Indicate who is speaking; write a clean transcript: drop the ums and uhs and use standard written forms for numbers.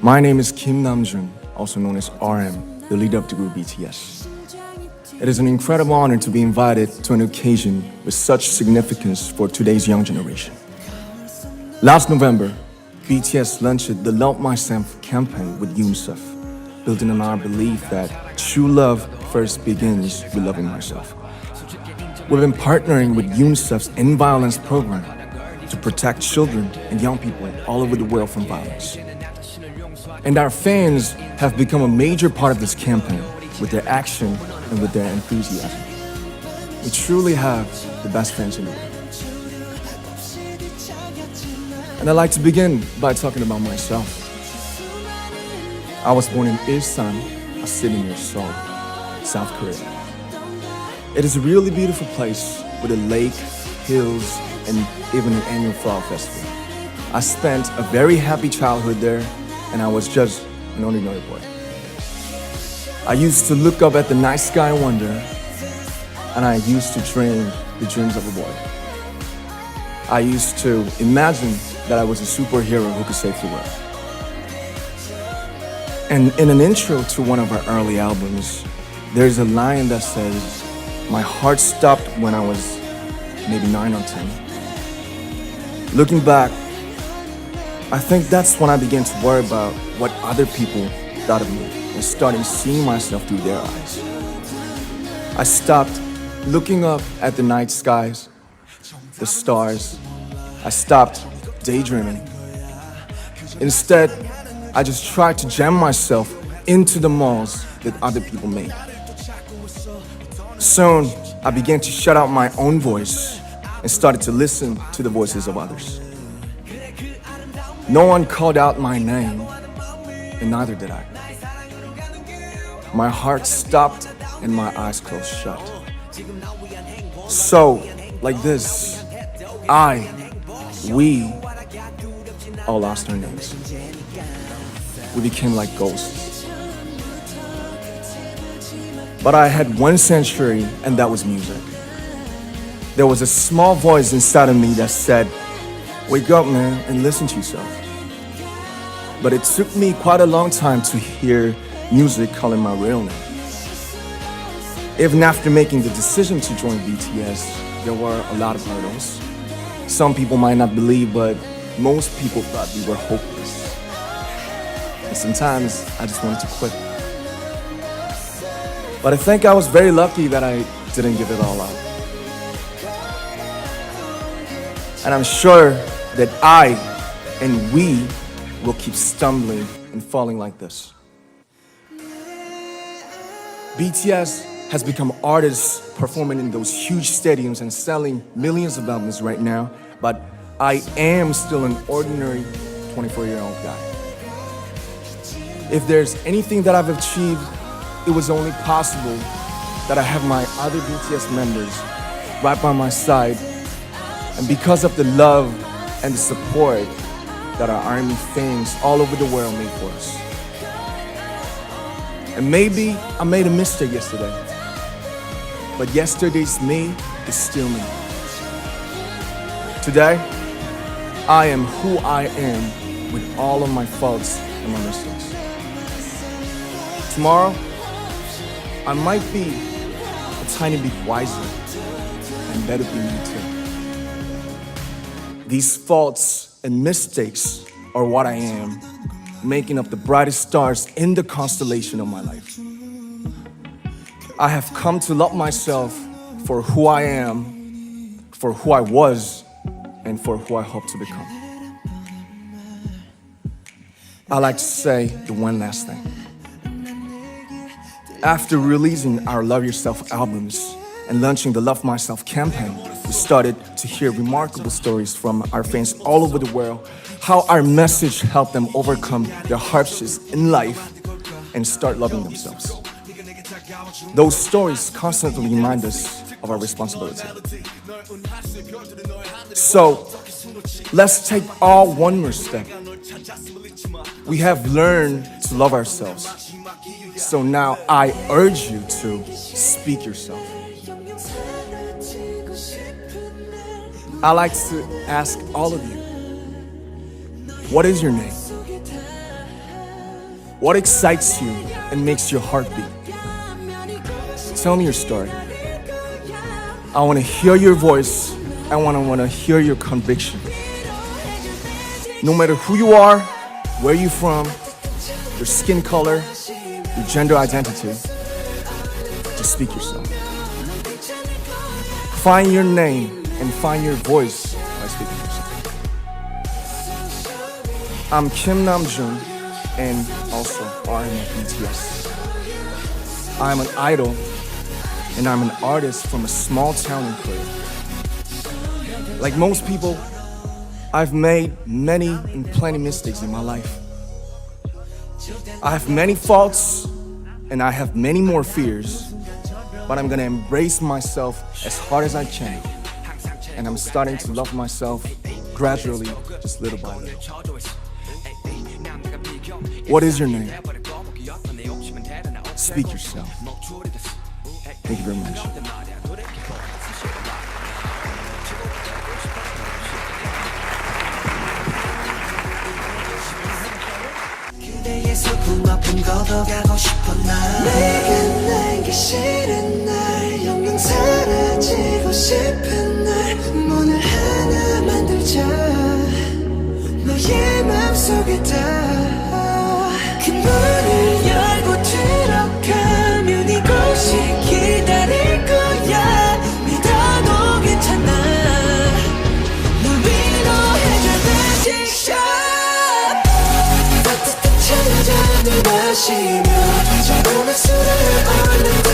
Speaker 1: My name is Kim Namjoon, also known as RM, the leader of the group BTS. It is an incredible honor to be invited to an occasion with such significance for today's young generation. Last November, BTS launched the Love Myself campaign with UNICEF, building on our belief that true love first begins with loving myself. We've been partnering with UNICEF's End Violence program to protect children and young people all over the world from violence. And our fans have become a major part of this campaign with their action and with their enthusiasm. We truly have the best fans in the world. And I'd like to begin by talking about myself. I was born in Ilsan, a city near Seoul, South Korea. It is a really beautiful place with a lake, hills, and even an annual flower festival. I spent a very happy childhood there, and I was just an ordinary boy. I used to look up at the night sky and wonder, and I used to dream the dreams of a boy. I used to imagine that I was a superhero who could save the world. And in an intro to one of our early albums, there's a line that says, "My heart stopped when I was maybe 9 or 10. Looking back, I think that's when I began to worry about what other people thought of me and started seeing myself through their eyes. I stopped looking up at the night skies, the stars. I stopped daydreaming. Instead, I just tried to jam myself into the malls that other people made. Soon, I began to shut out my own voice and started to listen to the voices of others. No one called out my name, and neither did I. My heart stopped and my eyes closed shut. So, like this, we all lost our names. We became like ghosts. But I had one sanctuary, and that was music. There was a small voice inside of me that said, "Wake up, man, and listen to yourself." But it took me quite a long time to hear music calling my real name. Even after making the decision to join BTS, there were a lot of hurdles. Some people might not believe, but most people thought we were hopeless. And sometimes I just wanted to quit. But I think I was very lucky that I didn't give it all up. And I'm sure that I and we will keep stumbling and falling like this. BTS has become artists performing in those huge stadiums and selling millions of albums right now, but I am still an ordinary 24-year-old guy. If there's anything that I've achieved, it was only possible that I have my other BTS members right by my side, and because of the love and the support that our ARMY fans all over the world made for us. And maybe I made a mistake yesterday, but yesterday's me is still me. Today, I am who I am with all of my faults and my mistakes. Tomorrow, I might be a tiny bit wiser, and that'll be me too. These faults and mistakes are what I am, making up the brightest stars in the constellation of my life. I have come to love myself for who I am, for who I was, and for who I hope to become. I like to say the one last thing. After releasing our Love Yourself albums and launching the Love Myself campaign, we started to hear remarkable stories from our fans all over the world, how our message helped them overcome their hardships in life and start loving themselves. Those stories constantly remind us of our responsibility. So, let's take all one more step. We have learned to love ourselves. So now I urge you to speak yourself. I like to ask all of you, what is your name? What excites you and makes your heart beat? Tell me your story. I want to hear your voice. I want to hear your conviction. No matter who you are, where you're from, your skin color, your gender identity, just speak yourself. Find your name and find your voice by speaking yourself. I'm Kim Namjoon and also RM of BTS. I'm an idol and I'm an artist from a small town in Korea. Like most people, I've made many and plenty mistakes in my life. I have many faults and I have many more fears, but I'm gonna embrace myself as hard as I can. And I'm starting to love myself gradually, just little by little. What is your name? Speak yourself. Thank you very much.
Speaker 2: 그대에서 붕어픈 걷어가고 싶어 나 내가 날기 싫은 날 영영 사라지고 싶은 날 문을 하나 만들자 너의 맘속에다 그 문을 열고 들어가면 이곳이 기다릴 거야 믿어도 괜찮아 널 위로해줄 magic shot 따뜻한 찬잔을 마시며 저렴한 술을 얼른